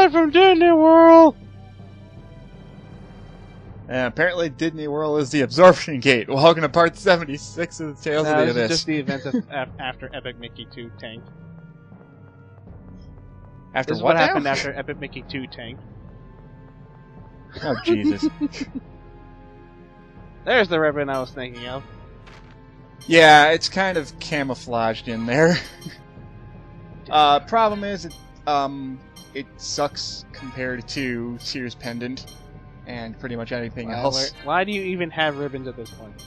Live from Disney World! And apparently Disney World is the absorption gate. Welcome to part 76 of the Tales of the This Abyss. is just the events of, after Epic Mickey 2 tanked. After This is what what now? happened after Epic Mickey 2 tanked. Oh, Jesus. There's the ribbon I was thinking of. Yeah, it's kind of camouflaged in there. Problem is, it sucks compared to Sears Pendant and pretty much anything else. Why do you even have ribbons at this point?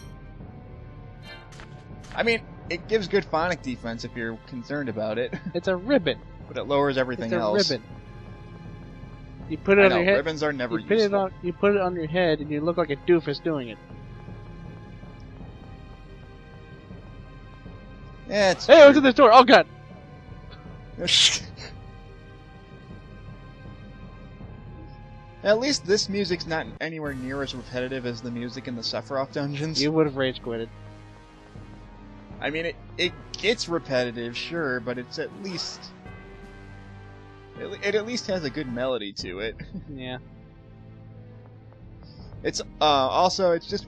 I mean, it gives good phonic defense if you're concerned about it, It's a ribbon. but it lowers everything It's a else. ribbon. You put it I on know, your head. ribbons are never You put useful. it on your head, and you look like a doofus doing it. Yeah, it's Hey, what's in this door? Oh god! At least this music's not anywhere near as repetitive as the music in the Sephiroth dungeons. You would have rage quitted. I mean, it gets repetitive, sure, but it's at least... It at least has a good melody to it. Yeah. It's, also, it's just...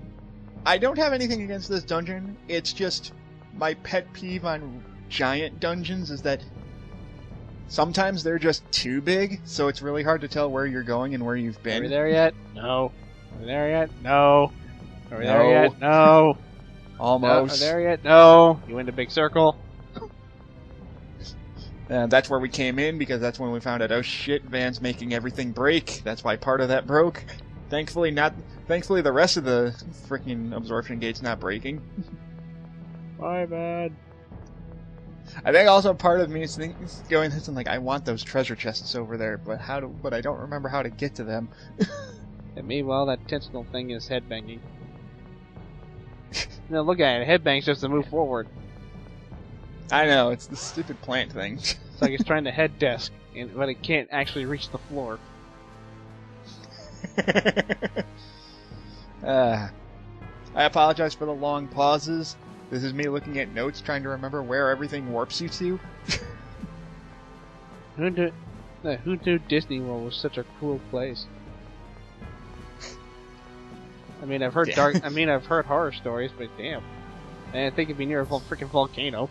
I don't have anything against this dungeon, it's just... My pet peeve on giant dungeons is that sometimes they're just too big, so it's really hard to tell where you're going and where you've Are been. we there yet? No. Are we there yet? No. Are we there No. yet? No. Almost. Are we there yet? No. You went a big circle. And that's where we came in, because that's when we found out, oh shit, Van's making everything break. That's why part of that broke. Thankfully the rest of the freaking absorption gate's not breaking. My bad. I think also part of me is going this and like, I want those treasure chests over there, but but I don't remember how to get to them. And meanwhile, that tentacle thing is headbanging. No, look at it. Headbangs just to move forward. I know, it's the stupid plant thing. It's like it's trying to head desk, but it can't actually reach the floor. I apologize for the long pauses. This is me looking at notes, trying to remember where everything warps you to. Who knew Disney World was such a cool place? I mean, I've heard I've heard horror stories, but damn, I didn't think it'd be near a freaking volcano.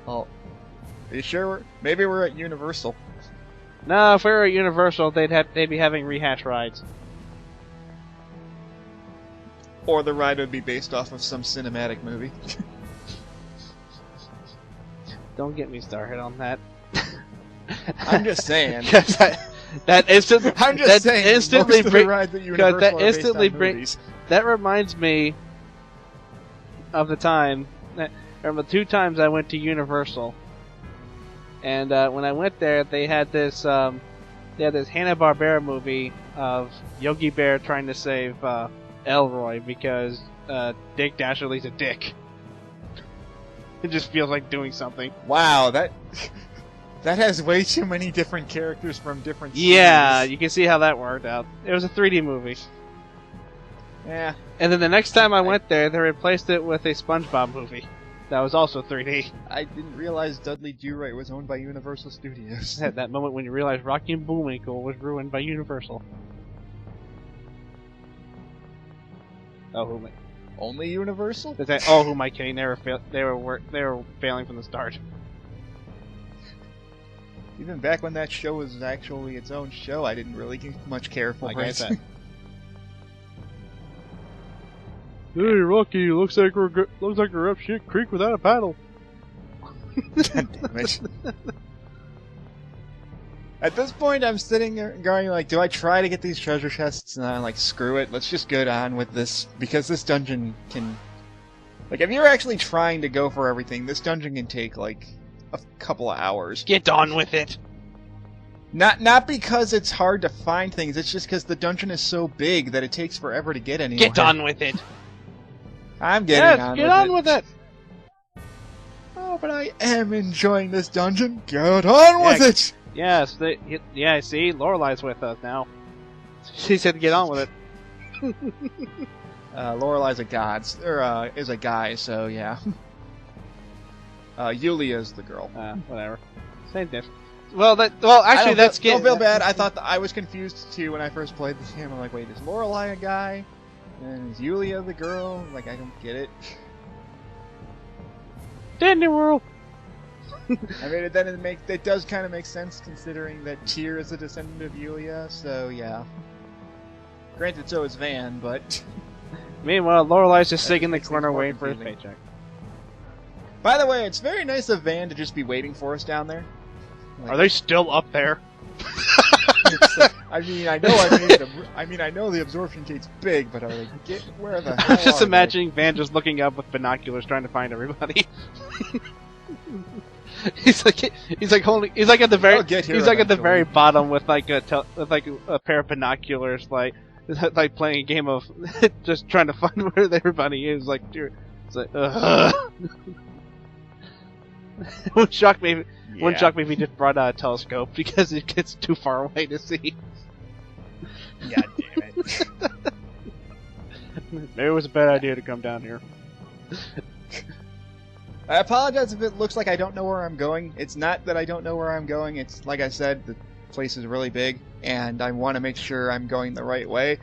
Oh, are you sure? Maybe we're at Universal. No, if we were at Universal, they'd be having rehash rides. Or the ride would be based off of some cinematic movie. Don't get me started on that. I'm just saying. That instantly rides at Universal are based on movies. That reminds me of the time. I remember 2 times I went to Universal, and when I went there, they had this Hanna-Barbera movie of Yogi Bear trying to save Elroy because Dick Dasherly's a dick. It just feels like doing something. Wow, that has way too many different characters from different series. Yeah, you can see how that worked out. It was a 3D movie. Yeah. And then the next time I went there, they replaced it with a SpongeBob movie. That was also 3D. I didn't realize Dudley Do-Right was owned by Universal Studios. At that moment when you realized Rocky and Bullwinkle was ruined by Universal. Oh, who am I? Only Universal? Who am I kidding? They were failing from the start. Even back when that show was actually its own show, I didn't really much care for Like it. I said. Hey, Rocky, looks like we're up shit creek without a paddle. God damn it. At this point, I'm sitting there going like, do I try to get these treasure chests? And I'm like, screw it, let's just go on with this, because this dungeon can... Like, if you're actually trying to go for everything, this dungeon can take, like, a couple of hours. Get on with it! Not because it's hard to find things, it's just because the dungeon is so big that it takes forever to get anywhere. Get on with it! I'm getting on with it. Get on with it! Oh, but I am enjoying this dungeon. Get on with it! Yes, yeah, see? Lorelei's with us now. She said get on with it. Lorelei's a god, or is a guy, so yeah. Yulia's the girl. Whatever. Same difference. Well, actually, that's don't feel bad. I thought I was confused too when I first played this game. I'm like, wait, is Lorelei a guy? And is Yulia the girl? Like, I don't get it. Disney World. I mean, it does kind of make sense considering that Tyr is a descendant of Yulia. So yeah. Granted, so is Van, but. Meanwhile, Lorelei's just sitting in the corner waiting for his paycheck. By the way, it's very nice of Van to just be waiting for us down there. Like, are they still up there? I know the absorption gate's big, but are they where the hell I'm just are imagining Van just looking up with binoculars trying to find everybody. he's like at the very bottom with like a pair of binoculars, like playing a game of just trying to find where everybody is. Like, it's like, Wouldn't shock me if he just brought out a telescope because it gets too far away to see. God damn it. Maybe it was a bad idea to come down here. I apologize if it looks like I don't know where I'm going. It's not that I don't know where I'm going. It's like I said, the place is really big, and I want to make sure I'm going the right way.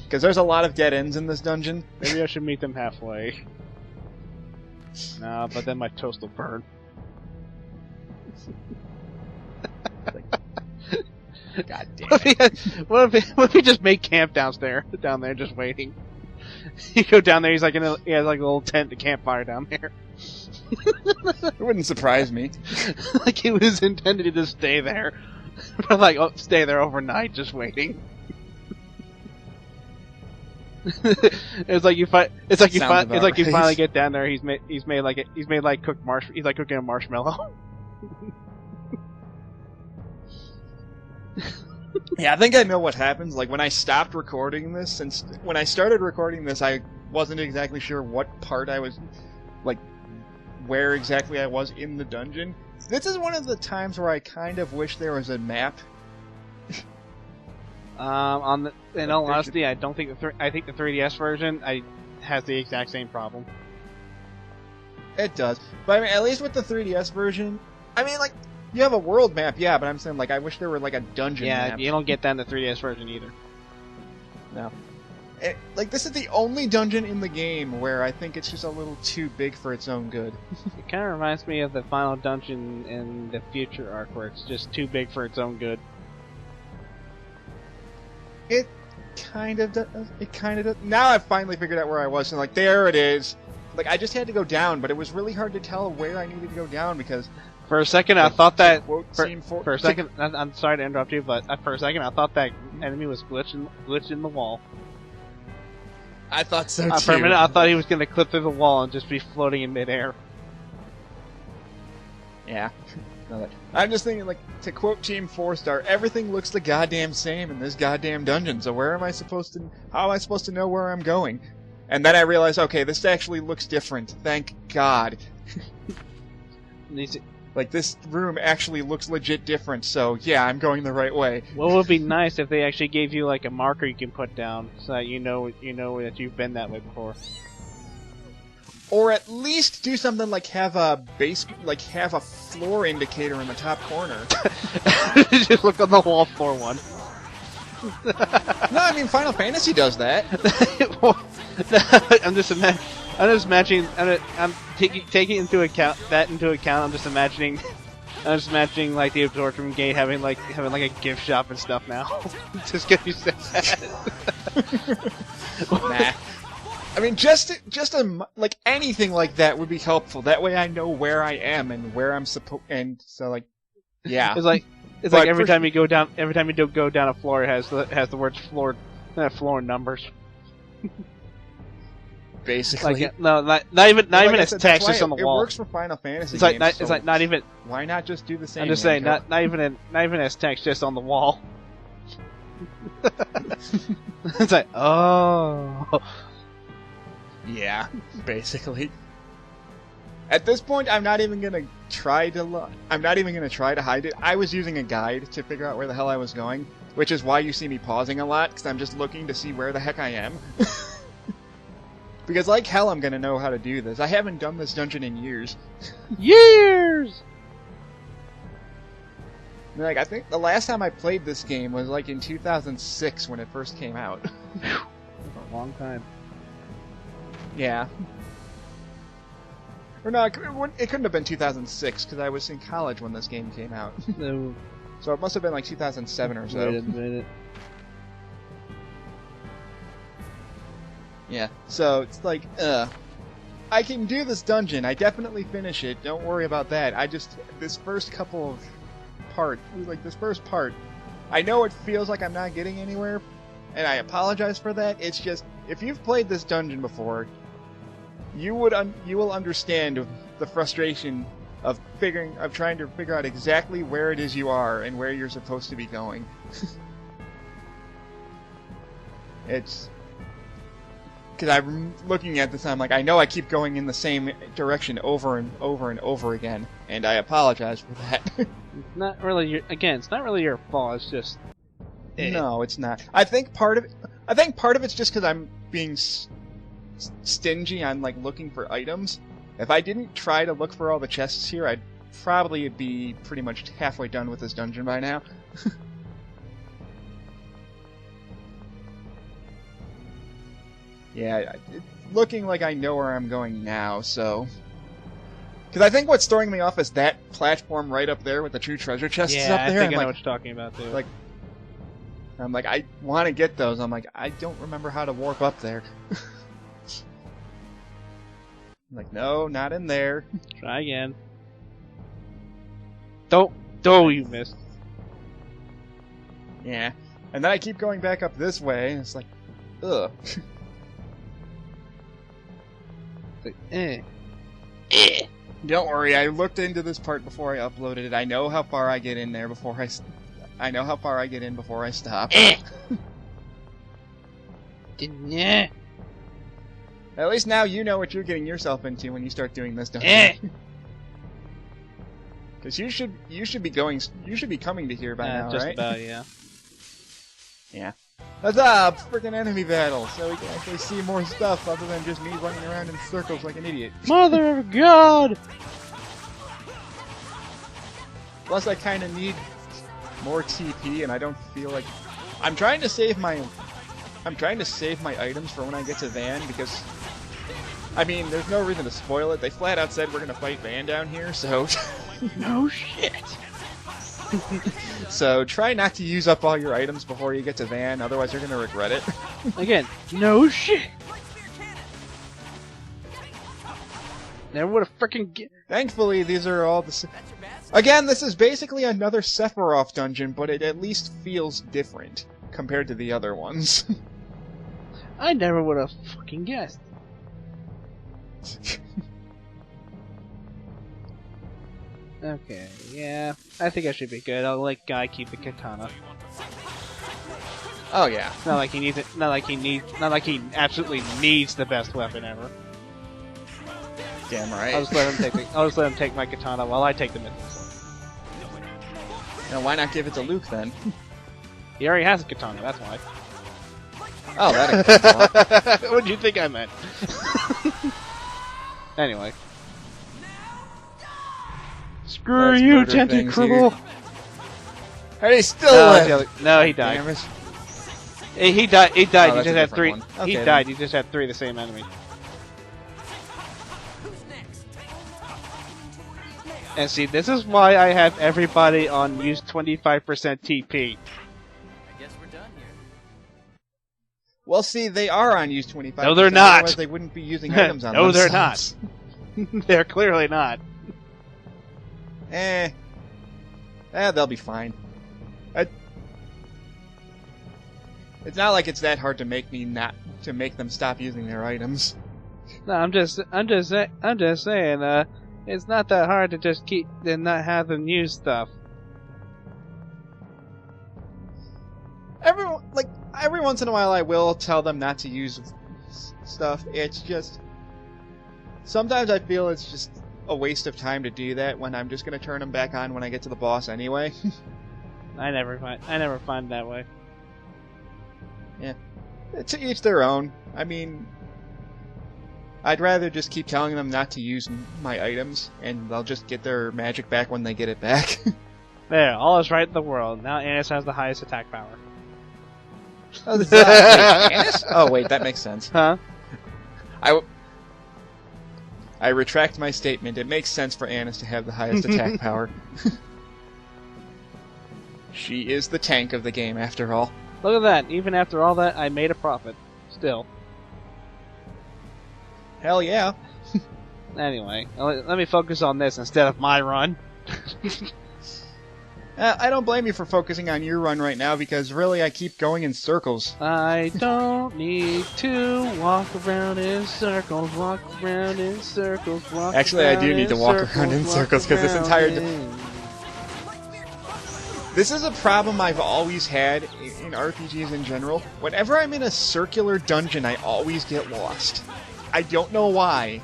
Because there's a lot of dead ends in this dungeon. Maybe I should meet them halfway. Nah, but then my toast will burn. God damn it. What if he just made camp down there, just waiting? You go down there, he has like a little tent, a campfire down there. It wouldn't surprise me. Like he was intended to just stay there. But like, stay there overnight, just waiting. It's like you finally get down there. He's made cooking a marshmallow. Yeah, I think I know what happens. Like, when I stopped recording this, since when I started recording this, I wasn't exactly sure what part I was, like, where exactly I was in the dungeon. This is one of the times where I kind of wish there was a map. In all honesty, I don't think I think the 3DS version has the exact same problem. It does, but I mean, at least with the 3DS version, I mean, like, you have a world map, yeah, but I'm saying, like, I wish there were like a dungeon map. Yeah, you don't get that in the 3DS version either. No. Like, this is the only dungeon in the game where I think it's just a little too big for its own good. It kind of reminds me of the final dungeon in the Future arc, where it's just too big for its own good. It kind of does. Now I've finally figured out where I was, and like, there it is. Like, I just had to go down, but it was really hard to tell where I needed to go down because... For a second, I thought that... For a second, I'm sorry to interrupt you, but for a second, I thought that enemy was glitched in the wall. I thought so too. For a minute, I thought he was going to clip through the wall and just be floating in midair. Yeah. I'm just thinking, like, to quote Team 4-Star, everything looks the goddamn same in this goddamn dungeon, so how am I supposed to know where I'm going? And then I realized, okay, this actually looks different. Thank God. Like, this room actually looks legit different, so yeah, I'm going the right way. What would be nice if they actually gave you, like, a marker you can put down, so that you know that you've been that way before. Or at least do something like have a floor indicator in the top corner. Just look on the wall, floor 1. No, I mean, Final Fantasy does that. I'm just imagining. I'm taking into account. I'm just imagining like the absorption gate having like a gift shop and stuff now. Just because you said that. Nah. I mean, just like anything like that would be helpful. That way, I know where I am and where I'm supposed. And so, like, yeah. It's like every time you go down a floor, it has the words floor numbers. Basically, like, no, not even as text, just on the wall. It works for Final Fantasy. It's like not even. Why not just do the same? I'm just saying, not even as text, just on the wall. It's like, oh. Yeah, basically. At this point, I'm not even gonna try to hide it. I was using a guide to figure out where the hell I was going, which is why you see me pausing a lot, because I'm just looking to see where the heck I am. Because like hell I'm gonna know how to do this. I haven't done this dungeon in years. Years! Like, I think the last time I played this game was like in 2006 when it first came out. A long time. Yeah. Or no, it couldn't have been 2006 because I was in college when this game came out. No. So it must have been like 2007 or so. Wait a minute. Yeah. So it's like, I can do this dungeon. I definitely finish it. Don't worry about that. This first part, I know it feels like I'm not getting anywhere, and I apologize for that. It's just, if you've played this dungeon before, you will understand the frustration of trying to figure out exactly where it is you are and where you're supposed to be going. It's because I'm looking at this, I'm like, I know I keep going in the same direction over and over and over again, and I apologize for that. It's not really it's not really your fault. It's just no, it's not. I think part of it's just because I'm being stingy on like looking for items. If I didn't try to look for all the chests here, I'd probably be pretty much halfway done with this dungeon by now. Yeah, it's looking like I know where I'm going now, so... Because I think what's throwing me off is that platform right up there with the two treasure chests up there. I think I know what you're talking about, too. Like, I'm like, I want to get those. I'm like, I don't remember how to warp up there. I'm like, no, not in there. Try again. Don't you missed. Yeah. And then I keep going back up this way, and it's like, ugh. Don't worry, I looked into this part before I uploaded it. I know how far I get in there before I know how far I get in before I stop. At least now you know what you're getting yourself into when you start doing this dungeon. Because you should be coming to here by now, just right? about, yeah. Yeah. Huzzah! Freaking enemy battle, so we can actually see more stuff other than just me running around in circles like an idiot. Mother of God! Plus, I kind of need more TP, and I don't feel like I'm trying to save my items for when I get to Van because, I mean, there's no reason to spoil it. They flat out said we're gonna fight Van down here, so no shit. So try not to use up all your items before you get to Van, otherwise you're gonna regret it. Again, no shit. Never would have freaking. Thankfully, these are all the. Again, this is basically another Sephiroth dungeon, but it at least feels different compared to the other ones. I never would have fucking guessed. Okay, yeah, I think I should be good. I'll let Guy keep the katana. Oh yeah. Not like he needs it. Not like he absolutely needs the best weapon ever. Damn right. I'll just let him take my katana while I take the missiles. Now why not give it to Luke then? He already has a katana. That's why. Oh, that explains a lot. What do you think I meant? Anyway. Screw you, Tentacruel! Hey, he's still alive! No, he died. He died. He died. You just had three. He died. You just had three of the same enemy. And see, this is why I have everybody on use 25% TP. I guess we're done here. Well, see, they are on use 25%. No, they're not. Otherwise, they wouldn't be using items on no, themselves. they're not. They're clearly not. They'll be fine. It's not like it's that hard to make them stop using their items. No, I'm just saying. It's not that hard to just keep and not have them use stuff. Every once in a while, I will tell them not to use stuff. It's just sometimes I feel it's just a waste of time to do that when I'm just going to turn them back on when I get to the boss anyway. I never find that way. Yeah. To each their own. I mean, I'd rather just keep telling them not to use my items, and they'll just get their magic back when they get it back. There, all is right in the world. Now Annis has the highest attack power. Oh, wait, Annis? Oh, wait, that makes sense. Huh? I retract my statement. It makes sense for Annis to have the highest attack power. She is the tank of the game, after all. Look at that. Even after all that, I made a profit. Still. Hell yeah. Anyway, let me focus on this instead of my run. I don't blame you for focusing on your run right now, because really I keep going in circles. I don't need to walk around in circles, walk around in circles, walk Actually, I do need to walk around in circles, because this entire... This is a problem I've always had in RPGs in general. Whenever I'm in a circular dungeon, I always get lost. I don't know why.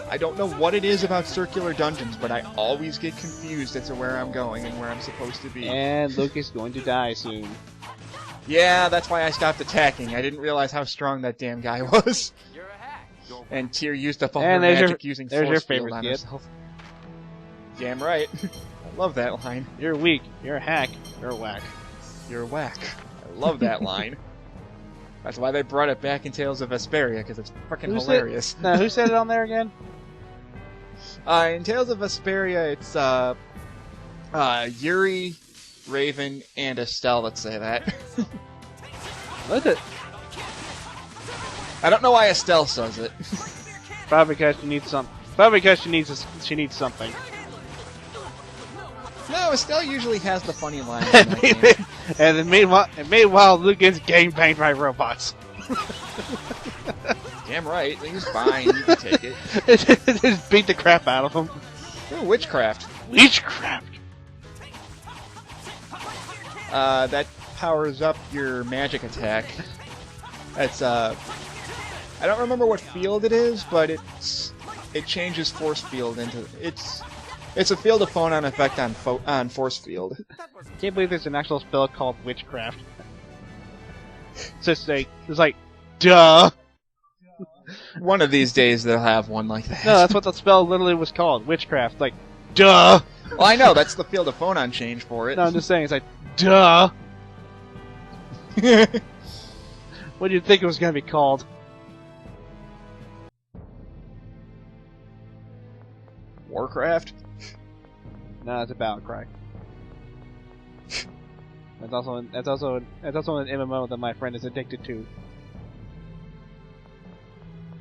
I don't know what it is about circular dungeons, but I always get confused as to where I'm going and where I'm supposed to be. And Luke is going to die soon. Yeah, that's why I stopped attacking. I didn't realize how strong that damn guy was. You're a hack. And Tyr used up all And her there's magic your- using there's force your field favorite on kid. herself. Damn right. I love that line. You're weak. You're a hack. You're a whack. You're whack. I love that line. That's why they brought it back in Tales of Vesperia, because it's freaking hilarious. Now, who said it on there again? In Tales of Vesperia, it's Yuri, Raven, and Estelle that say that. Look at I don't know why Estelle says it. Probably because she needs some. Probably because she needs something. No, Estelle usually has the funny lines in that game. And then meanwhile, Luke gets gangbanged by robots. Damn right, he's fine, you can take it. Just beat the crap out of him. Ooh, witchcraft. Witchcraft. That powers up your magic attack. That's, I don't remember what field it is, but it changes force field into... It's a field of phonon effect on force field. Can't believe there's an actual spell called witchcraft. It's like, duh. One of these days they'll have one like that. No, that's what the spell literally was called. Witchcraft. Like, duh. Well, I know, that's the field of phonon change for it. No, I'm just saying, it's like, duh. What do you think it was going to be called? Warcraft? No, it's a battle cry. That's also an MMO that my friend is addicted to.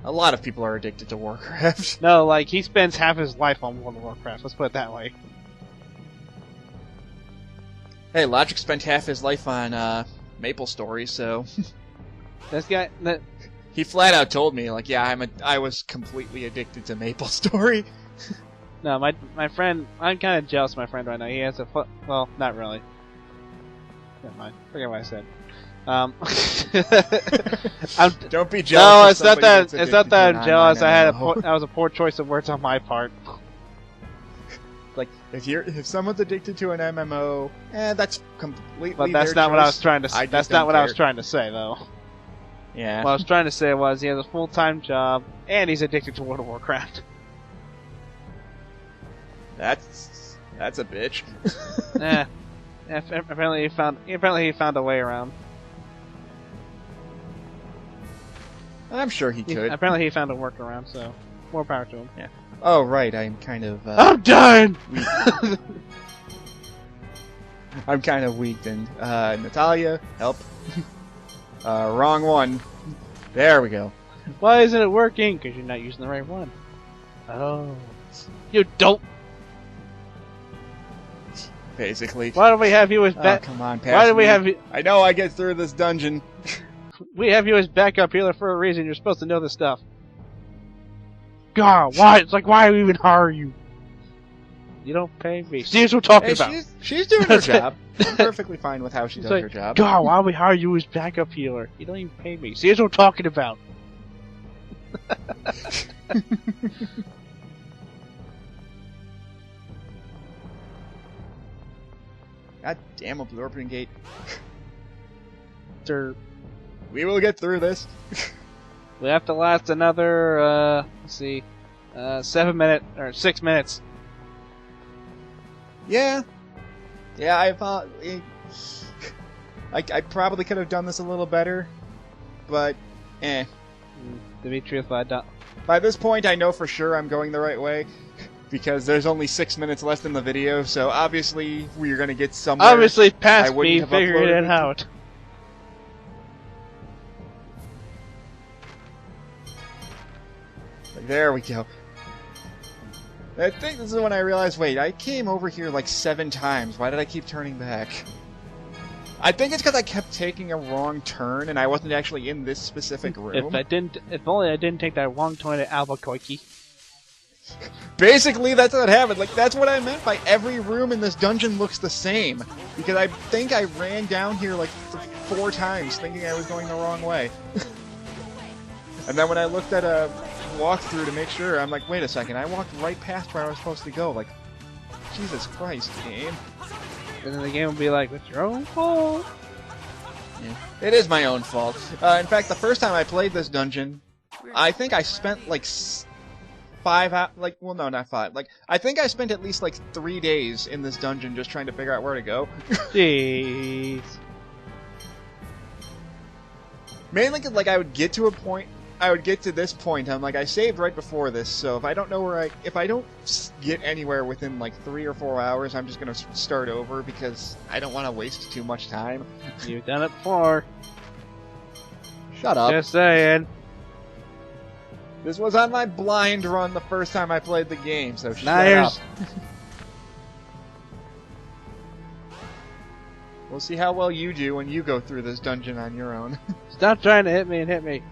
A lot of people are addicted to Warcraft. No, like he spends half his life on World of Warcraft. Let's put it that way. Hey, Logic spent half his life on Maple Story, so This guy, he flat out told me, like, yeah, I was completely addicted to Maple Story. no, my friend. I'm kind of jealous of my friend right now. He has a well, not really. Never mind. Forget what I said. Don't be No, jealous. it's not that. It's not that I'm jealous. That was a poor choice of words on my part. Like, if someone's addicted to an MMO, that's completely. But that's their not what I was choice. trying to. I That's just not don't what I was care. trying to say, though. Yeah. What I was trying to say was he has a full-time job and he's addicted to World of Warcraft. That's a bitch. Apparently he found a way around. I'm sure he could. Apparently he found a workaround, so more power to him. Yeah. Oh right, I'm kind of. I'm done. I'm kind of weak. And Natalia, help. Wrong one. There we go. Why isn't it working? Because you're not using the right one. Oh, you don't. Basically. Why do we have you as Oh, come on, pass Why do we me. have you? I know I get through this dungeon. We have you as backup healer for a reason. You're supposed to know this stuff. God, why? It's like, why do we even hire you? You don't pay me. See what we're talking about. She's doing her job. I'm perfectly fine with how she does like, her job. God, why do we hire you as backup healer? You don't even pay me. See what we're talking about. God damn, a blue opening gate. Derp. We will get through this. We have to last another, let's see, 6 minutes. Yeah. Yeah, I thought... I probably could have done this a little better, but, To be truthful, I don't. By this point, I know for sure I'm going the right way, because there's only 6 minutes left in the video, so obviously we're going to get somewhere. Obviously, I past wouldn't me have figuring uploaded it out. There we go. I think this is when I realized, wait, I came over here like 7 times. Why did I keep turning back? I think it's because I kept taking a wrong turn, and I wasn't actually in this specific room. If only I didn't take that wrong turn at Albuquerque. Basically, that's what happened. Like, that's what I meant by every room in this dungeon looks the same. Because I think I ran down here like 4 times thinking I was going the wrong way. And then when I looked at a walkthrough to make sure, I'm like, wait a second, I walked right past where I was supposed to go. Like, Jesus Christ, game. And then the game will be like, it's your own fault. Yeah. It is my own fault. In fact, the first time I played this dungeon, I think I spent like 5 hours, well, no, not 5. Like, I think I spent at least like 3 days in this dungeon just trying to figure out where to go. Jeez. Mainly because, like, I would get to this point, I'm like, I saved right before this, so if I don't know if I don't get anywhere within like 3 or 4 hours, I'm just gonna start over because I don't want to waste too much time. You've done it before. Shut up. Just saying. This was on my blind run the first time I played the game, so shut up. We'll see how well you do when you go through this dungeon on your own. Stop trying to hit me and hit me.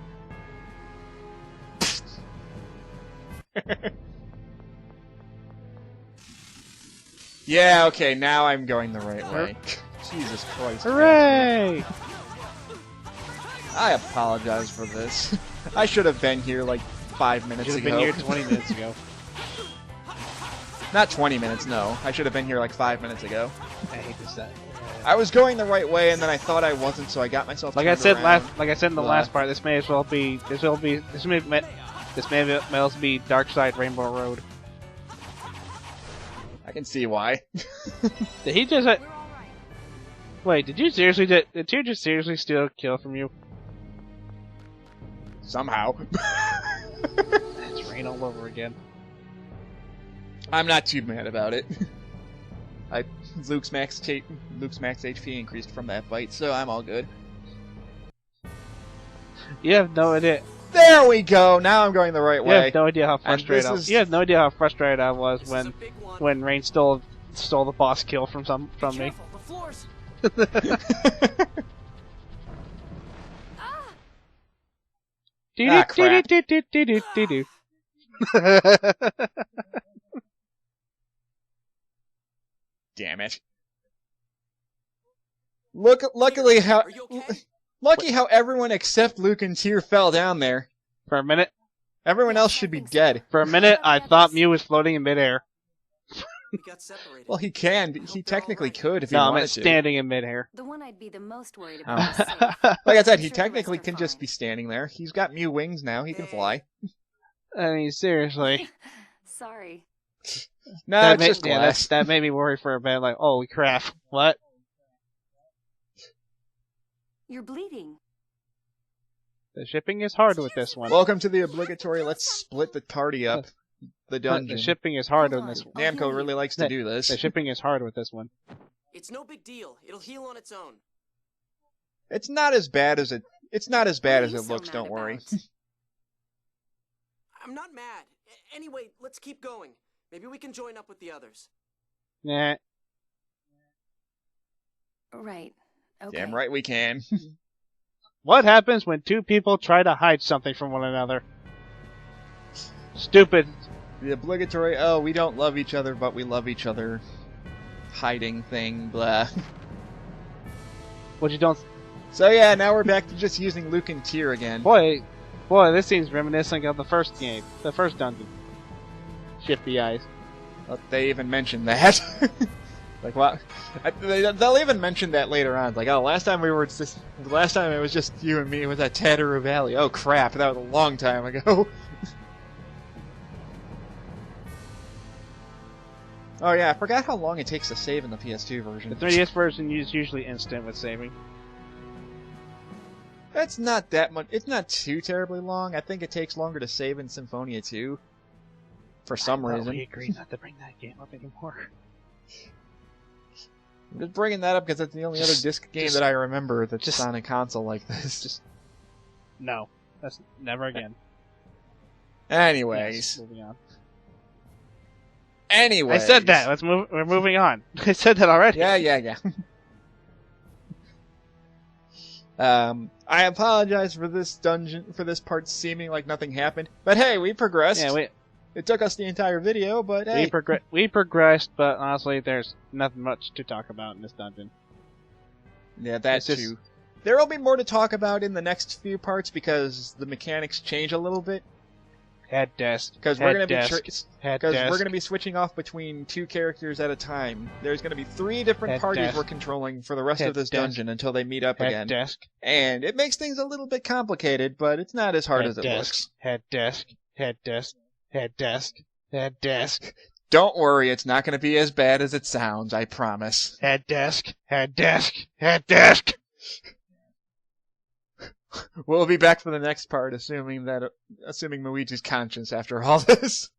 Yeah, okay, now I'm going the right way. Jesus Christ. Hooray! I apologize for this. I should have been here like 5 minutes ago. You should have been here 20 minutes ago. Not 20 minutes, no. I should have been here like 5 minutes ago. I hate this stuff. I was going the right way, and then I thought I wasn't, so I got myself. Like I said around. like I said in the last part, this may as well be Dark Side Rainbow Road. I can see why. Did he just? Wait, did you just seriously steal a kill from you? Somehow. It's rain all over again. I'm not too mad about it. Luke's max HP increased from that fight, so I'm all good. You have no idea. There we go. Now I'm going the right way. You have no idea how frustrated You have no idea how frustrated I was when Rain stole the boss kill from me. Ah, crap. Damn it. Luckily how lucky how everyone except Luke and Tyr fell down there. For a minute. Everyone else should be dead. For a minute, I thought Mew was floating in midair. Well, he technically could if he No, I wanted meant to. standing in midair. The one I'd be the most worried Oh. about. is safe. Like I said, he technically can just be standing there. He's got Mew wings now. He can fly. I mean, seriously. Sorry. No, it's just glass. That made me worry for a bit. Like, holy crap! What? You're bleeding. The shipping is hard with this one. Welcome to the obligatory let's split the party up. The dungeon. The shipping is hard on this one. Namco really likes to do this. The shipping is hard with this one. It's no big deal. It'll heal on its own. It's not as bad as it looks, so don't mad worry. about? I'm not mad. Anyway, let's keep going. Maybe we can join up with the others. Nah. Right. Okay. Damn right we can. What happens when two people try to hide something from one another? Stupid. The obligatory, oh, we don't love each other, but we love each other. Hiding thing, blah. What you don't... So yeah, now we're back to just using Luke and Tyr again. Boy, this seems reminiscent of the first game. The first dungeon. Shifty eyes. Well, they even mentioned that. Like, what? They'll even mention that later on. It's like, oh, last time it was just you and me. It was at Tatteru Valley. Oh crap, that was a long time ago. Oh yeah, I forgot how long it takes to save in the PS2 version. The 3DS version is usually instant with saving. That's not that much. It's not too terribly long. I think it takes longer to save in Symphonia 2. For some reason. We agreed not to bring that game up anymore. I'm just bringing that up because it's the only other disc game that I remember that's on a console like this. No. That's never again. Anyways. Yes, moving on. Anyways. I said that. We're moving on. I said that already. Yeah. I apologize for this part seeming like nothing happened. But hey, we progressed. Yeah, It took us the entire video, but hey. We progressed, but honestly, there's nothing much to talk about in this dungeon. Yeah, that's too. There will be more to talk about in the next few parts because the mechanics change a little bit. Head desk. Because we're gonna be switching off between 2 characters at a time. There's gonna be 3 different parties we're controlling for the rest of this dungeon until they meet up again. Desk. And it makes things a little bit complicated, but it's not as hard as it looks. Head desk. Head desk. Head desk. Head desk. Don't worry, it's not going to be as bad as it sounds, I promise. Head desk. Head desk. Head desk. We'll be back for the next part, assuming Luigi's conscious after all this.